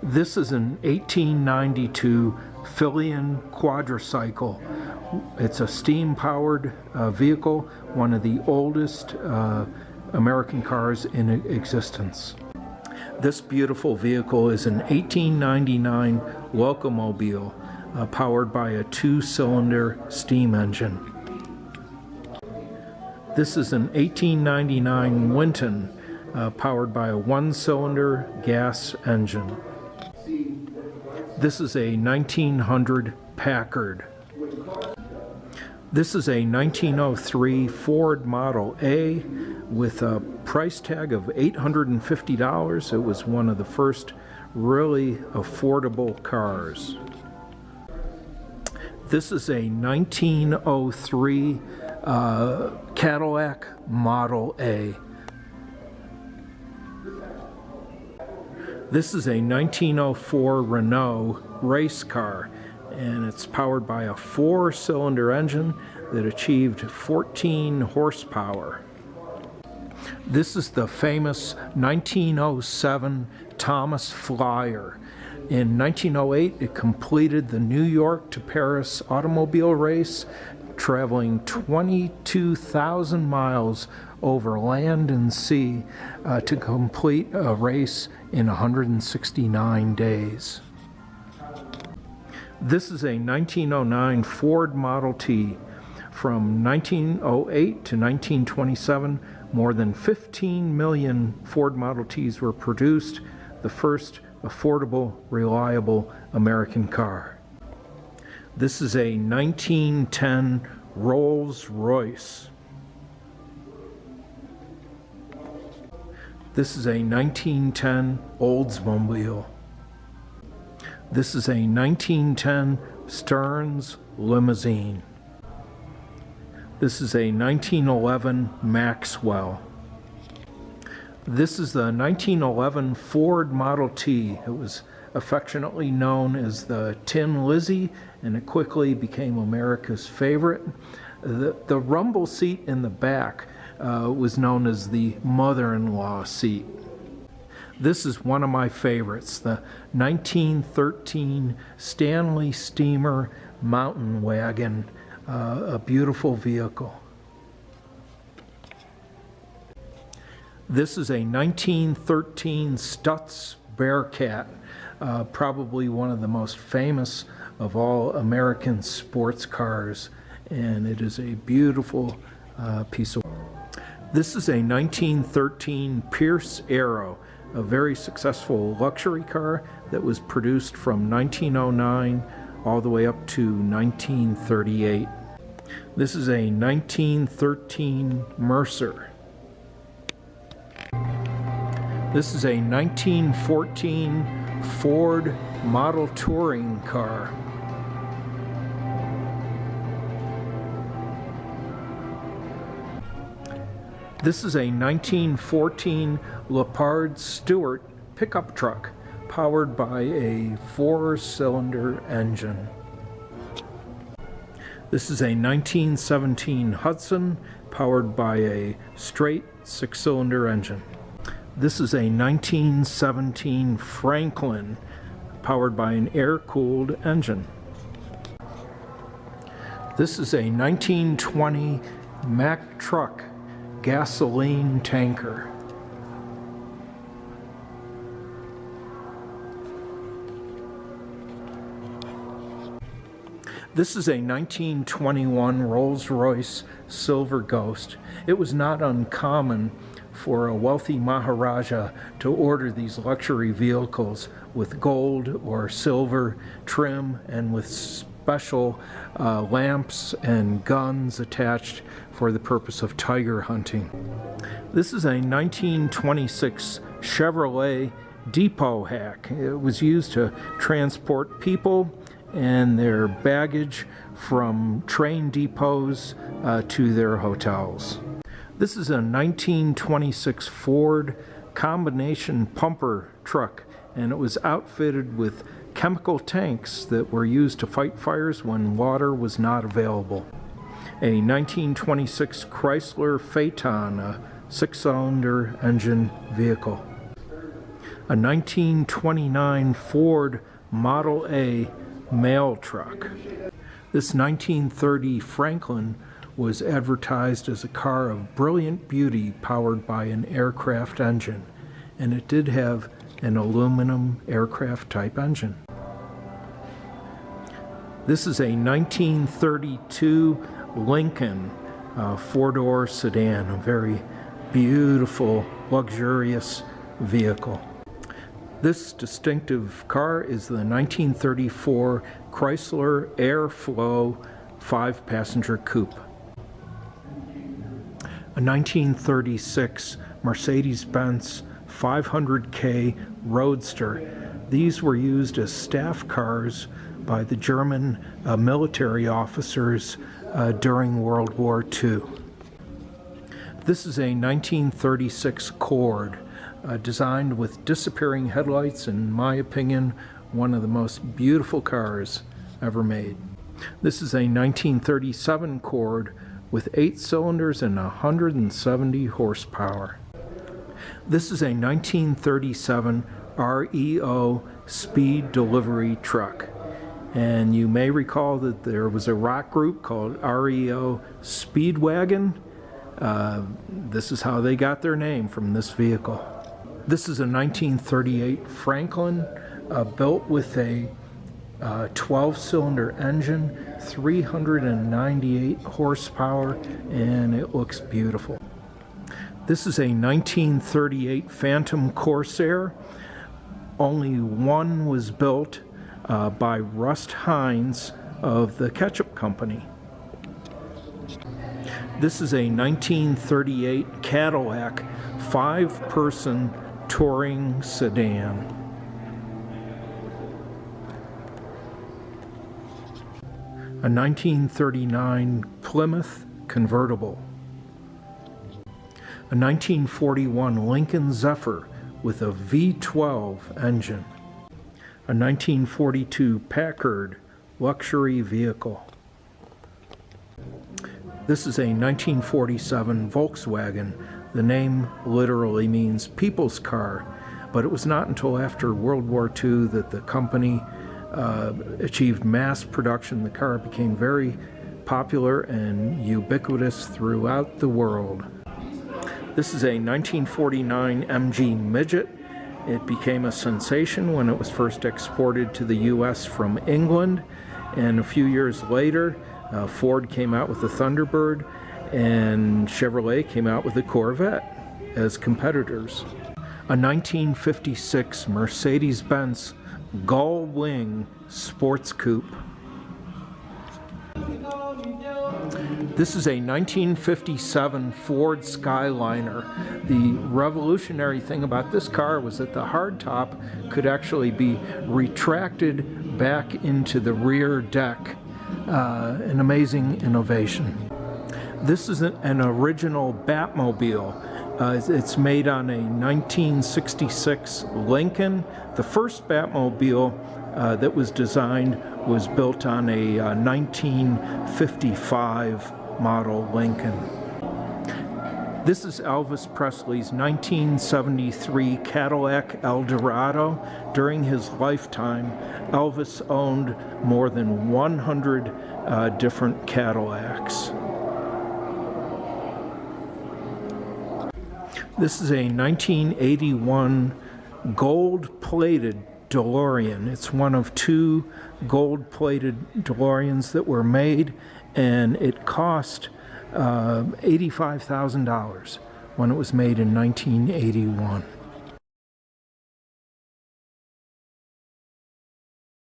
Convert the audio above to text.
This is an 1892 Philion quadricycle. It's a steam-powered vehicle, one of the oldest American cars in existence. This beautiful vehicle is an 1899 Locomobile powered by a 2-cylinder steam engine. This is an 1899 Winton powered by a 1-cylinder gas engine. This is a 1900 Packard. This is a 1903 Ford Model A with a price tag of $850. It was one of the first really affordable cars. This is a 1903 Cadillac Model A. This is a 1904 Renault race car, and it's powered by a 4-cylinder engine that achieved 14 horsepower. This is the famous 1907 Thomas Flyer. In 1908, it completed the New York to Paris automobile race, traveling 22,000 miles over land and sea to complete a race in 169 days. This is a 1909 Ford Model T. From 1908 to 1927, more than 15 million Ford Model Ts were produced, the first affordable, reliable American car. This is a 1910 Rolls-Royce. This is a 1910 Oldsmobile. This is a 1910 Stearns limousine. This is a 1911 Maxwell. This is the 1911 Ford Model T. It was affectionately known as the Tin Lizzie, and it quickly became America's favorite. The rumble seat in the back was known as the mother-in-law seat. This is one of my favorites, the 1913 Stanley Steemer Mountain Wagon, a beautiful vehicle. This is a 1913 Stutz Bearcat, probably one of the most famous of all American sports cars, and it is a beautiful piece of work. This is a 1913 Pierce Arrow, a very successful luxury car that was produced from 1909 all the way up to 1938. This is a 1913 Mercer. This is a 1914 Ford Model Touring car. This is a 1914 Leopard Stewart pickup truck powered by a 4-cylinder engine. This is a 1917 Hudson powered by a straight 6-cylinder engine. This is a 1917 Franklin powered by an air-cooled engine. This is a 1920 Mack truck gasoline tanker. This is a 1921 Rolls-Royce Silver Ghost. It was not uncommon for a wealthy Maharaja to order these luxury vehicles with gold or silver trim and with special lamps and guns attached for the purpose of tiger hunting. This is a 1926 Chevrolet Depot Hack. It was used to transport people and their baggage from train depots to their hotels. This is a 1926 Ford combination pumper truck, and it was outfitted with chemical tanks that were used to fight fires when water was not available. A 1926 Chrysler Phaeton, a 6-cylinder engine vehicle. a 1929 Ford Model A mail truck. This 1930 Franklin was advertised as a car of brilliant beauty powered by an aircraft engine, and it did have an aluminum aircraft type engine. This is a 1932 Lincoln four-door sedan, a very beautiful, luxurious vehicle. This distinctive car is the 1934 Chrysler Airflow 5-passenger coupe. A 1936 Mercedes-Benz 500K Roadster. These were used as staff cars by the German military officers during World War II. This is a 1936 Cord, designed with disappearing headlights, in my opinion, one of the most beautiful cars ever made. This is a 1937 Cord with 8 cylinders and 170 horsepower. This is a 1937 REO speed delivery truck. And you may recall that there was a rock group called REO Speedwagon. This is how they got their name, from this vehicle. This is a 1938 Franklin, built with a 12-cylinder engine, 398 horsepower, and it looks beautiful. This is a 1938 Phantom Corsair. Only one was built by Rust Hines of the Ketchup Company. This is a 1938 Cadillac 5-person touring sedan. A 1939 Plymouth convertible. A 1941 Lincoln Zephyr with a V12 engine. A 1942 Packard luxury vehicle. This is a 1947 Volkswagen. The name literally means people's car, but it was not until after World War II that the company achieved mass production. The car became very popular and ubiquitous throughout the world. This is a 1949 Mg Midget. It became a sensation when it was first exported to the U.S. from England, and a few years later, Ford came out with the Thunderbird, and Chevrolet came out with the Corvette as competitors. A 1956 Mercedes-Benz Gull Wing Sports Coupe. This is a 1957 Ford Skyliner. The revolutionary thing about this car was that the hardtop could actually be retracted back into the rear deck. An amazing innovation. This is an original Batmobile. It's made on a 1966 Lincoln. The first Batmobile that was designed was built on a 1955 model Lincoln. This is Elvis Presley's 1973 Cadillac Eldorado. During his lifetime, Elvis owned more than 100 different Cadillacs. This is a 1981 gold-plated Delorean. It's one of 2 gold-plated DeLoreans that were made, and it cost $85,000 when it was made in 1981.